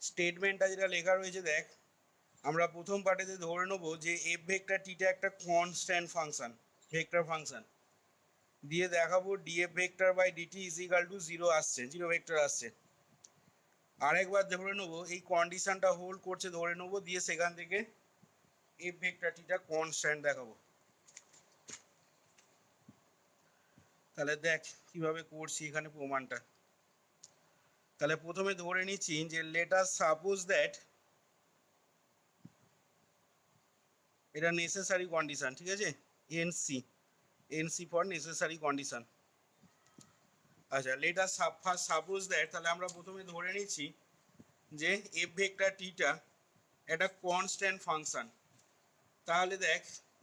স্টেটমেন্টটা যেটা লেখা রয়েছে দেখ, আমরা প্রথম পার্টেতে ধরে নেবো যে এফ ভেক্টর টিটা একটা কনস্ট্যান্ট ফাংশন, ভেক্টর ফাংশন দিয়ে দেখাবো d f vector by d t is equal to zero আসছে, জিরো ভেক্টর আসছে। আরেকবার ধরে নেবো এই কন্ডিশনটা হোল্ড করছে ধরে নেবো, দিয়ে সেখান থেকে এফ ভেক্টর টিটা কনস্ট্যান্ট দেখাবো। তাহলে দেখ কিভাবে করছি এখানে প্রমাণটা। তাহলে প্রথমে ধরে নিচ্ছি যে লেট আস সাপোজ দ্যাট, এটা নেসেসারি কন্ডিশন, ঠিক আছে, NC, NC for necessary condition. আচ্ছা let us first suppose that, তাহলে আমরা প্রথমে ধরে নিচ্ছি যে এফ ভেক্টর টিটা একটা কনস্ট্যান্ট ফাংশন। তাহলে দেখ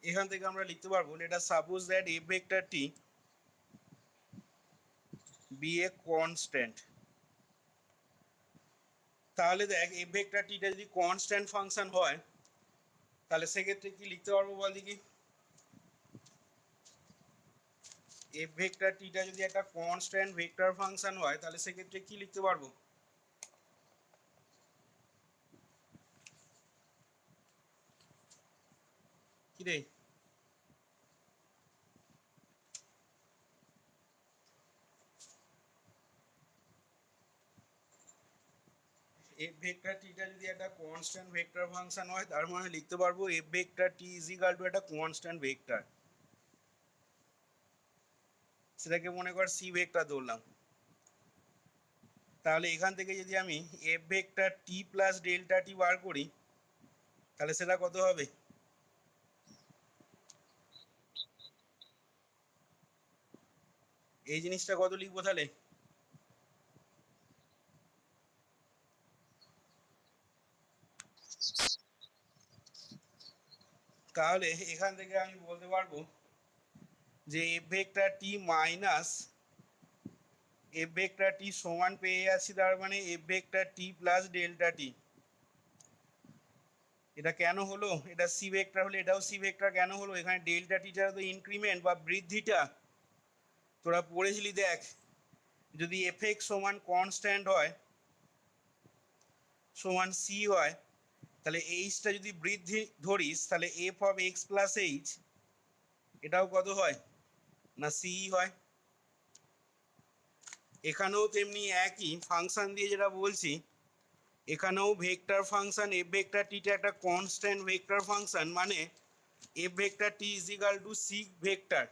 এখান থেকে আমরা লিখতে পারবো let us suppose that f vector t be a constant. তাহলে দেখ এফ ভেক্টর টিটা যদি কনস্ট্যান্ট ফাংশন হয় তাহলে সেক্ষেত্রে কি লিখতে পারবো বল দেখি। এফ ভেক্টর টিটা যদি একটা কনস্ট্যান্ট ভেক্টর ফাংশন হয় তাহলে সেক্ষেত্রে কি লিখতে পারবো? কি রে, এফ ভেক্টর টিটা যদি একটা কনস্ট্যান্ট ভেক্টর ফাংশন হয় তার মানে লিখতে পারবো f vector t is equal two একটা কনস্ট্যান্ট ভেক্টর, সেটাকে মনে কর সি ভেক্টর ধরলাম। তাহলে এখান থেকে যদি আমি F vector t plus delta টি বার করি তাহলে সেটা কত হবে? এই জিনিসটা কত লিখবো তাহলে? তাহলে এখান থেকে আমি বলতে পারবো যে এফ ভেক্টর টি মাইনাস এফ ভেক্টর টি সমান পেয়ে যাচ্ছি, তার মানে f vector t plus delta টি। এটা কেন হলো? এটা সি ভেক্টর হলে এটাও সি ভেক্টর কেন হলো? এখানে ডেল্টা টিটা তো ইনক্রিমেন্ট বা বৃদ্ধিটা তোরা পড়েছিলি দেখ, যদি এফ এক্স সমান কনস্ট্যান্ট হয় সমান সি হয় তাহলে এইচটা যদি বৃদ্ধি ধরিস তাহলে f of x plus H এটাও কত হয় না সি হয়। এখানেও তেমনি একই ফাংশন দিয়ে যেটা বলছি, এখানেও ভেক্টর ফাংশন এফ ভেক্টর টিটা একটা কনস্ট্যান্ট ভেক্টর ফাংশন, মানে f vector t is equal to c vector,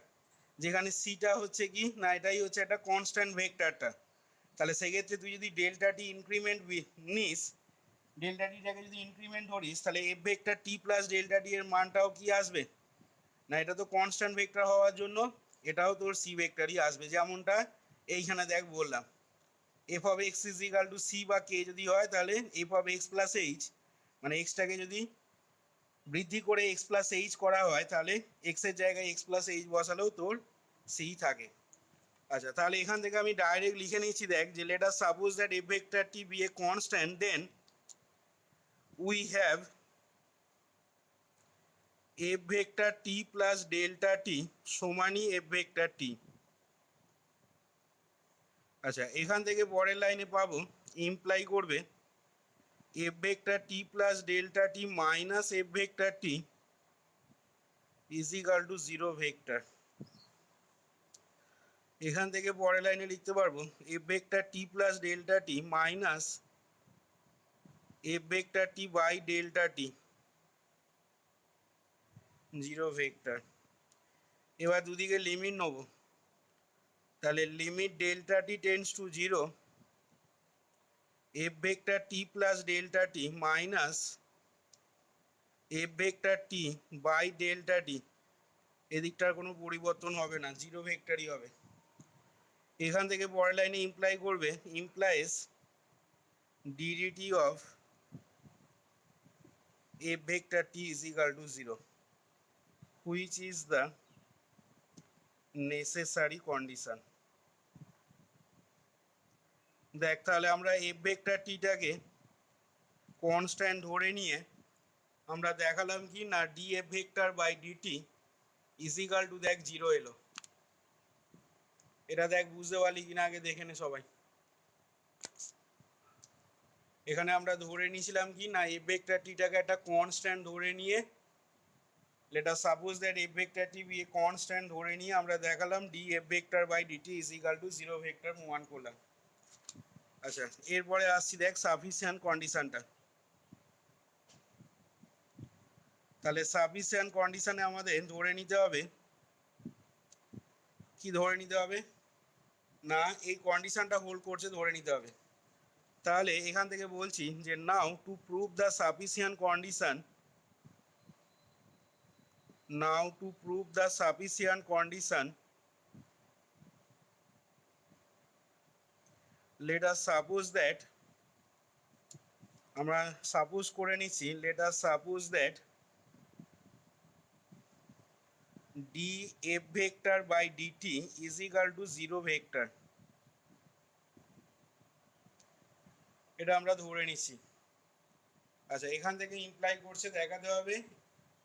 যেখানে সিটা হচ্ছে কি না এটাই হচ্ছে একটা কনস্ট্যান্ট ভেক্টরটা। তাহলে সেক্ষেত্রে তুই যদি ডেল্টা টি ইনক্রিমেন্ট নিস, ডেল্টা টিটাকে যদি ইনক্রিমেন্ট ধরিস তাহলে F vector t plus delta টি এর মানটাও কি আসবে না, এটা তো কনস্ট্যান্ট ভেক্টর হওয়ার জন্য এটাও তোর সি ভেক্টরই আসবে, যেমনটা এইখানে দেখ বললাম। F of x is equal to c বা কে যদি হয় তাহলে f of x plus h, মানে এক্সটাকে যদি বৃদ্ধি করে এক্স প্লাস এইচ করা হয় তাহলে এক্সের জায়গায় এক্স প্লাস এইচ বসালেও তোর সি থাকে। আচ্ছা তাহলে এখান থেকে আমি ডাইরেক্ট লিখে নিচ্ছি দেখ যে let us suppose that f vector t be a constant, then we have f vector t plus delta t সমানই এফ ভেক্টর টি। আচ্ছা এখান থেকে পরের লাইনে পাবো ইমপ্লাই করবে f vector t plus delta t minus f vector t is equal to zero vector. এখান থেকে পরের লাইনে লিখতে পারবো f vector t plus delta t minus f vector t by delta t zero vector. এবার দুদিকে limit নেব, তাহলে limit delta t tends to zero f vector t plus delta t minus f vector t by delta t, এদিকটার কোনো পরিবর্তন হবে না, zero ভেক্টরই হবে। এখান থেকে পরের লাইনে ইমপ্লাই করবে implies DDT of F vector t is equal to zero, which is the necessary condition. দেখ তাহলে আমরা এফ ভেক্টর টিটাকে কনস্ট্যান্ট ধরে নিয়ে আমরা দেখালাম কি না d f vector by d t is equal to দেখ জিরো এলো। এটা দেখ বুঝতে পারলি কিনা আগে দেখে নে সবাই। এখানে আমরা ধরে নিয়েছিলাম কি না এফ ভেক্টর টিটাকে একটা কনস্ট্যান্ট ধরে নিয়ে let us suppose that f vector t be a constant ধরে নিয়ে আমরা দেখালাম d f vector by dt is equal to 0 vector প্রমাণ করলাম। আচ্ছা এরপরে আসছি দেখ সাফিসিয়েন্ট কন্ডিশনটা। তাহলে সাফিসিয়েন্ট কন্ডিশনে আমাদের ধরে নিতে হবে কি ধরে নিতে হবে না এই কন্ডিশনটা হোল্ড করছে ধরে নিতে হবে। তাহলে এখান থেকে বলছি যে now to prove the sufficient condition now to prove the sufficient condition let us suppose that আমরা সাপোজ করে নিচ্ছি let us suppose that df vector by dt is equal to 0 vector এটা আমরা ধরে নিচ্ছি। আচ্ছা এখান থেকে ইমপ্লাই করছে দেখাতে হবে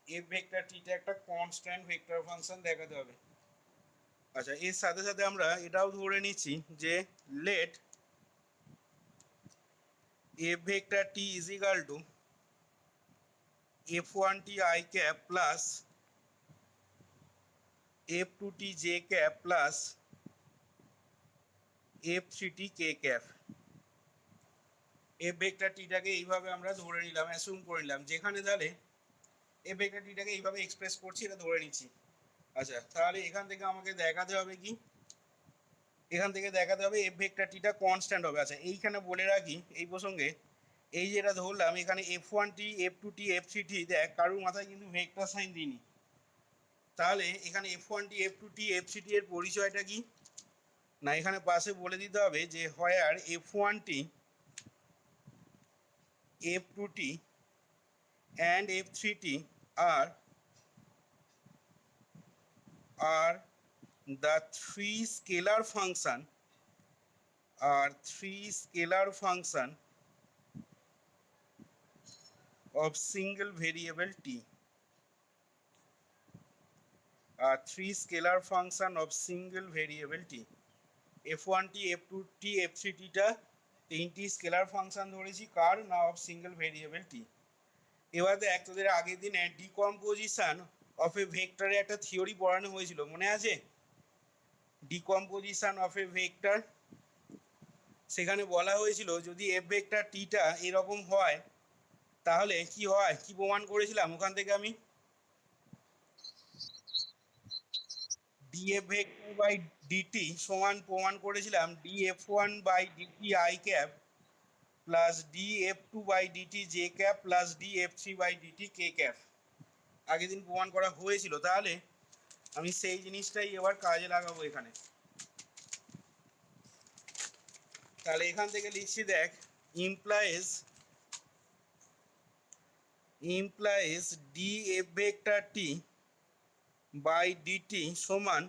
f ভেক্টর টিটা একটা কনস্ট্যান্ট ভেক্টর ফাংশন দেখাতে হবে। আচ্ছা এর সাথে সাথে আমরা এটাও ধরে নিচ্ছি যে let f vector t is equal to f1t I cap plus f2t j cap plus f3t k cap f vector টিটাকে এইভাবে আমরা ধরে নিলাম অ্যাসিউম করে নিলাম যেখানে তাহলে f ভেক্টর টিটাকে এইভাবে এক্সপ্রেস করছি এটা ধরে নিচ্ছি। আচ্ছা তাহলে এখান থেকে আমাকে দেখাতে হবে কি এখান থেকে দেখাতে হবে f ভেক্টর টিটা কনস্ট্যান্ট হবে। আচ্ছা এইখানে বলে রাখি এই প্রসঙ্গে এই যেটা ধরলাম এখানে f1t f2t f3t দেখ কারোর মাথায় কিন্তু ভেক্টর সাইন দিইনি। তাহলে এখানে f1t f2t f3t এর পরিচয়টা কি না এখানে পাশে বলে দিতে হবে যে হোয়ার f1t f2t and f3t are the three scalar function of single variable t three scalar function of single variable t f1t f2t f3t টা তিনটি স্কেলার ফাংশন ধরেছি কার না অফ সিঙ্গেল ভেরিয়েবল টি। এবার দেখ তোদের আগের দিনে ডিকম্পোজিশন অফ এ ভেক্টরে একটা থিওরি পড়ানো হয়েছিল মনে আছে ডিকম্পোজিশন অফ এ ভেক্টর। সেখানে বলা হয়েছিল যদি এফ ভেক্টর টিটা এরকম হয় তাহলে কি হয় কি প্রমাণ করেছিলাম ওখান থেকে আমি df ভেক্টর বাই ডিটি সমান প্রমাণ করেছিলাম df1 by DT i cap plus df2 by DT j cap plus df3 by DT k cap আগের দিন প্রমাণ করা হয়েছিল। তাহলে আমি সেই জিনিসটাই এবার কাজে লাগাবো এখানে। তাহলে এখান থেকে লিখছি দেখ implies df vector t by d t সমান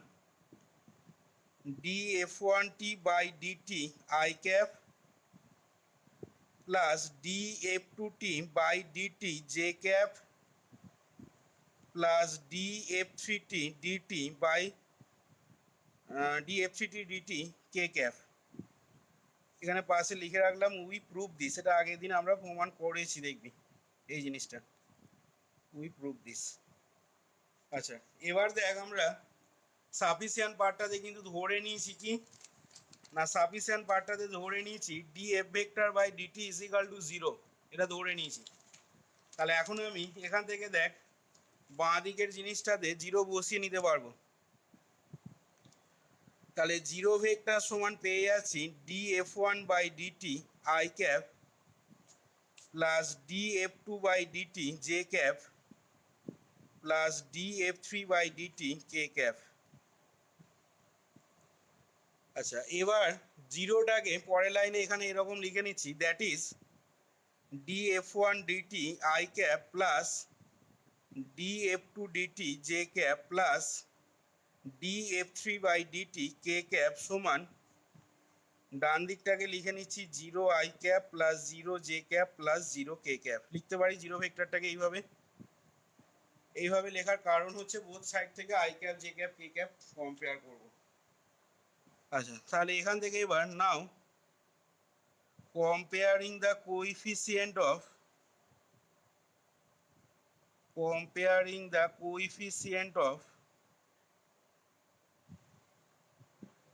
df1t by DT i cap plus df2t by DT j cap plus df3t d t by df3t d t k cap. এখানে পাশে লিখে রাখলাম উই প্রুভ দিস এটা আগের দিন আমরা প্রমাণ করেছি দেখবি এই জিনিসটা উই প্রুভ দিস। আচ্ছা এবার দেখ আমরা সাফিসিয়েন্ট পার্টটাতে কিন্তু ধরে নিয়েছি কি না সাফিসিয়েন্ট পার্টটাতে ধরে নিয়েছি df vector by d t is equal to 0 এটা ধরে নিয়েছি। তাহলে এখন আমি এখান থেকে দেখ বাঁ দিকের জিনিসটাতে 0 বসিয়ে নিতে পারবো। তাহলে 0 ভেক্টর সমান পেয়ে যাচ্ছি df1 by DT i cap plus df2 by DT j cap plus df3 by DT k cap. আচ্ছা এবার জিরোটাকে পরের লাইনে এখানে এরকম লিখে নিচ্ছি that is df1 dt i cap plus df2 dt j cap plus df3 by DT k cap সমান ডান দিকটাকে লিখে নিচ্ছি 0 i cap plus 0 j cap plus 0 k cap. লিখতে পারি জিরো ভেক্টরটাকে এইভাবে লেখার কারণ হচ্ছে বোথ সাইড থেকে I cap J cap K cap compare করব। আচ্ছা তাহলে এখান থেকে এবার নাও comparing the coefficient of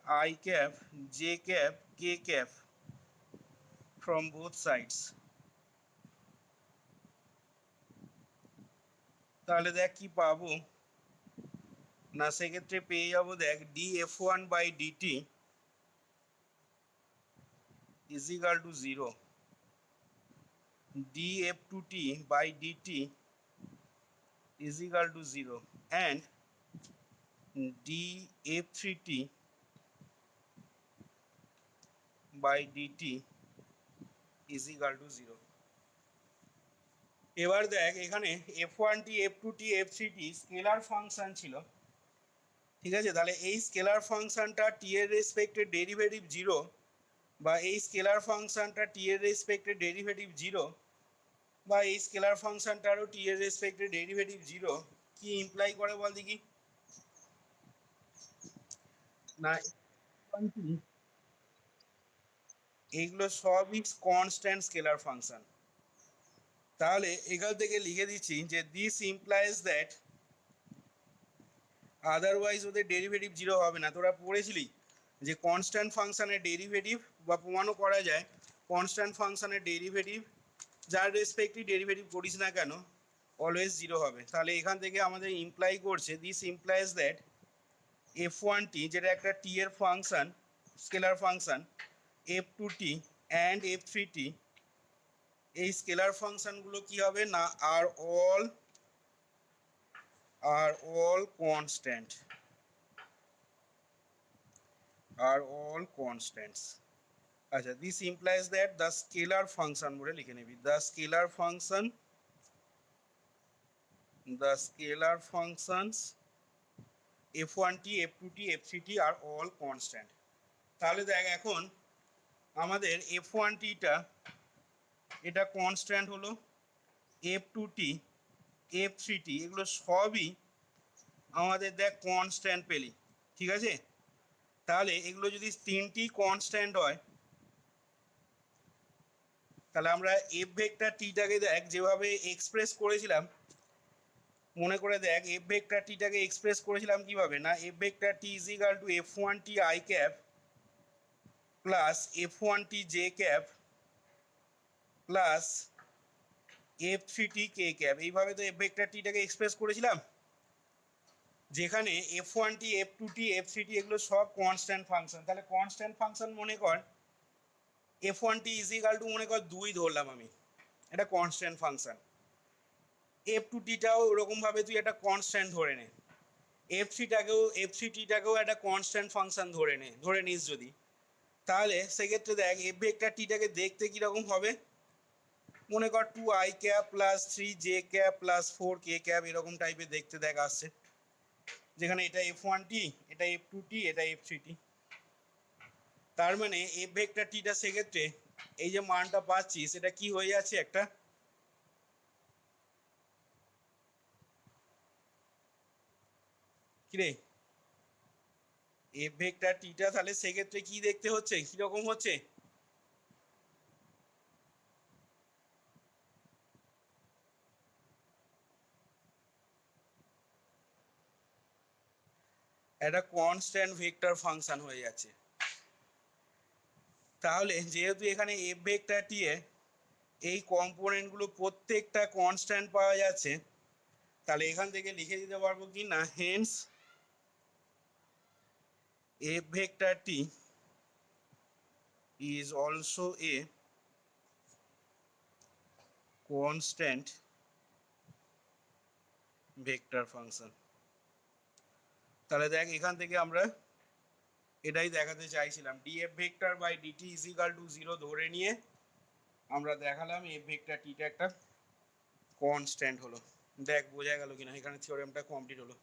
I cap, j cap, k cap from both sides. তাহলে দেখ কি পাবো না, সেক্ষেত্রে পেয়ে যাবো দেখ df1/dt is equal to 0, df2t/dt is equal to 0, and df3t/dt is equal to 0. এবার দেখ এখানে f1t, f2t, f3t scalar function ছিল, ঠিক আছে? তাহলে এই স্কেলার ফাংশনটা টি এর রেসপেক্টে ডেরিভেটিভ 0, বা এই স্কেলার ফাংশনটা টি এর রেসপেক্টে ডেরিভেটিভ 0, বা এই স্কেলার ফাংশনটারও টি এর রেসপেক্টে ডেরিভেটিভ 0, কি ইমপ্লাই করে বল দেখি না? এইগুলো সবই কনস্ট্যান্ট স্কেলার ফাংশন। তাহলে এখান থেকে লিখে দিচ্ছি যে দিস ইমপ্লাইজ দ্যাট, আদারওয়াইজ ওদের ডেরিভেটিভ 0 হবে না। তোরা পড়েছিলি যে কনস্ট্যান্ট ফাংশনের ডেরিভেটিভ, বা প্রমাণও করা যায় কনস্ট্যান্ট ফাংশনের ডেরিভেটিভ যার রেসপেক্টিভ ডেরিভেটিভ করিস না কেন অলওয়েজ 0 হবে। তাহলে এখান থেকে আমাদের ইমপ্লাই করছে দিস ইমপ্লাইজ দ্যাট f1t, যেটা একটা টি এর function, scalar function, f2t and f3t, এই স্কেলার ফাংশনগুলো কি হবে না আর all constant, আচ্ছা this implies that the scalar function বলে লিখে নিবি, the scalar functions f1t, f2t, f3t are all constant. তাহলে দেখ এখন আমাদের f1t টা এটা কনস্ট্যান্ট হলো, f2t, f3t এগুলো সবই আমাদের দেখ কনস্ট্যান্ট পেলি, ঠিক আছে? তাহলে এগুলো যদি তিনটি কনস্ট্যান্ট হয়, তাহলে আমরা এফ ভেক্টর টিটাকে দেখ যেভাবে এক্সপ্রেস করেছিলাম, মনে করে দেখ এফ ভেক্টর টিটাকে এক্সপ্রেস করেছিলাম কিভাবে না, F vector t is equal two f1t i cap plus f1t j cap plus f3t k cap, এইভাবে তো এফ ভেক্টর টিটাকে এক্সপ্রেস করেছিলাম, যেখানে f1t, f2t, f3t এগুলো সব কনস্ট্যান্ট ফাংশন। তাহলে কনস্ট্যান্ট ফাংশন মনে কর f1t ইজ ইকুয়াল টু মনে কর 2 ধরলাম আমি, এটা কনস্ট্যান্ট ফাংশন। f2tটাও ওরকমভাবে তুই একটা কনস্ট্যান্ট ধরে নে, f3tটাকেও একটা কনস্ট্যান্ট ফাংশন ধরে নিস যদি, তাহলে সেক্ষেত্রে দেখ এফ ভেক্টর টিটাকে দেখতে কীরকম হবে, মনে কর 2i cap plus 3j cap plus 4k cap এরকম টাইপের দেখতে দেখ আসছে, যেখানে এটা f1t, এটা f2t, এটা f3t। তার মানে এফ ভেক্টর টিটা সেক্ষেত্রে এই যে মানটা পাচ্ছিস এটা কি হয়ে যাচ্ছে, একটা কিরে এফ ভেক্টর টিটা, তাহলে সেক্ষেত্রে কি দেখতে হচ্ছে, কিরকম হচ্ছে, একটা কনস্ট্যান্ট ভেক্টর ফাংশন হয়ে যাচ্ছে। তাহলে যেহেতু এখানে এফ ভেক্টর টি এ এই কম্পোনেন্টগুলো প্রত্যেকটা কনস্ট্যান্ট পাওয়া যাচ্ছে, তাহলে এখান থেকে লিখে দিতে পারবো কি না, হেন্স এফ ভেক্টর টি is also a constant vector function। তাহলে দেখ এখান থেকে আমরা এটাই দেখাতে চাইছিলাম, df vector by dt is equal to 0 ধরে নিয়ে আমরা দেখালাম এফ ভেক্টর টিটা একটা কনস্ট্যান্ট হলো। দেখ বোঝা গেল কিনা, এখানে থিওরেমটা কমপ্লিট হলো।